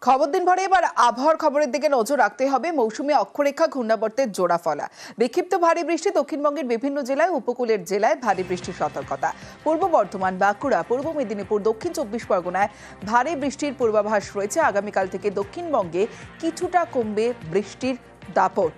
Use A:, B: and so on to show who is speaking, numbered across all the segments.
A: খবর দিন ভরে এবার আবহাওয়ার খবরের দিকে নজর রাখতে হবে। মৌসুমী অক্ষরেখা ঘূর্ণাবর্তের জোড়া ফলা, বিক্ষিপ্ত ভারী বৃষ্টি। দক্ষিণবঙ্গের বিভিন্ন জেলায়, উপকূলের জেলায় ভারী বৃষ্টির সতর্কতা। পূর্ব বর্ধমান, বাঁকুড়া, পূর্ব মেদিনীপুর, দক্ষিণ চব্বিশ পরগনায় ভারী বৃষ্টির পূর্বাভাস রয়েছে। আগামীকাল থেকে দক্ষিণবঙ্গে কিছুটা কমবে বৃষ্টির দাপট।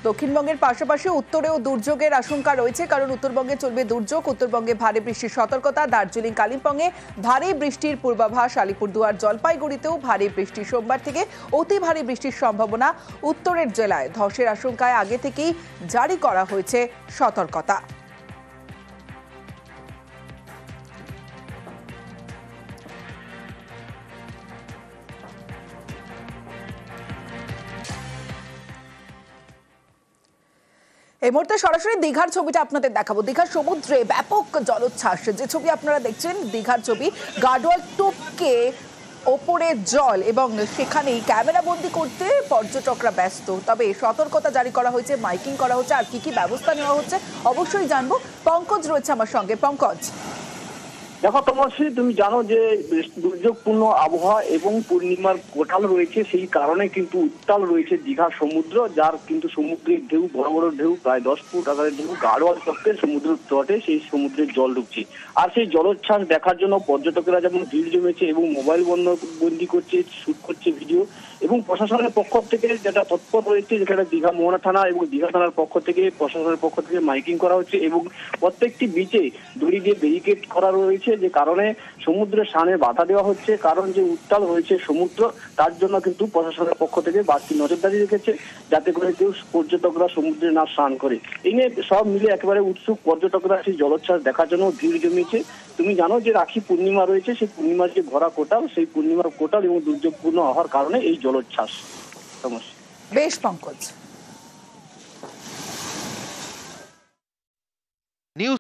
A: দক্ষিণবঙ্গের পাশাপাশি উত্তরেও দুর্যোগের আশঙ্কা রয়েছে, কারণ উত্তরবঙ্গে চলবে দুর্যোগ। উত্তরবঙ্গে ভারী বৃষ্টির সতর্কতা। দার্জিলিং, কালিম্পংয়ে ভারী বৃষ্টির পূর্বাভাস। আলিপুরদুয়ার, জলপাইগুড়িতেও ভারী বৃষ্টি। সোমবার থেকে অতি ভারী বৃষ্টির সম্ভাবনা। উত্তরের জেলায় ধসের আশঙ্কায় আগে থেকেই জারি করা হয়েছে সতর্কতা। এই মুহূর্তে সরাসরি দীঘার ছবিটা আপনাদের দেখাবো। দীঘার সমুদ্রে ব্যাপক জলোচ্ছ্বাস, যে ছবি আপনারা দেখছেন দীঘার ছবি। গার্ডওয়াল টপকে ওপরে জল এবং সেখানেই ক্যামেরা বন্দি করতে পর্যটকরা ব্যস্ত। তবে সতর্কতা জারি করা হয়েছে, মাইকিং করা হচ্ছে। আর কি কি ব্যবস্থা নেওয়া হচ্ছে অবশ্যই জানবো। পঙ্কজ রয়েছে আমার সঙ্গে। পঙ্কজ,
B: দেখো তমশ্রী, তুমি জানো যে দুর্যোগপূর্ণ আবহাওয়া এবং পূর্ণিমার কোটাল রয়েছে, সেই কারণে কিন্তু উত্তাল রয়েছে দীঘা সমুদ্র, যার কিন্তু সমুদ্রের ঢেউ, বড় বড় ঢেউ, প্রায় 10 ফুট আকারের ঢেউ গাঢ়ওয়াল চক্রে সমুদ্রের তটে সেই সমুদ্রের জল ঢুকছে। আর সেই জলোচ্ছ্বাস দেখার জন্য পর্যটকেরা যেমন ভিড় জমেছে এবং মোবাইল বন্দি করছে, শুট করছে ভিডিও। এবং প্রশাসনের পক্ষ থেকে যেটা তৎপর রয়েছে, যেখানে দীঘা মোহনা থানা এবং দীঘা থানার পক্ষ থেকে, প্রশাসনের পক্ষ থেকে মাইকিং করা হচ্ছে এবং প্রত্যেকটি বিচে দড়ি দিয়ে ব্যারিকেড করা রয়েছে, যে কারণে সমুদ্রের সামনে বাধা দেওয়া হচ্ছে। কারণ যে উত্তাল হয়েছে সমুদ্র, তার জন্য কিন্তু প্রশাসনের পক্ষ থেকে বাড়তি নজরদারি রেখেছে, যাতে করে কেউ পর্যটকরা সমুদ্রে না স্নান করে। এই নিয়ে সব মিলে একেবারে উৎসুক পর্যটকরা সেই জলোচ্ছ্বাস দেখার জন্য ভিড় জমিয়েছে। তুমি জানো যে রাখি পূর্ণিমা রয়েছে, সেই পূর্ণিমার যে ভরা কোটাল, সেই পূর্ণিমার কোটাল এবং দুর্যোগপূর্ণ হওয়ার কারণে এই জলোচ্ছ্বাস। সমস্যা
A: বেশ পঙ্কজ।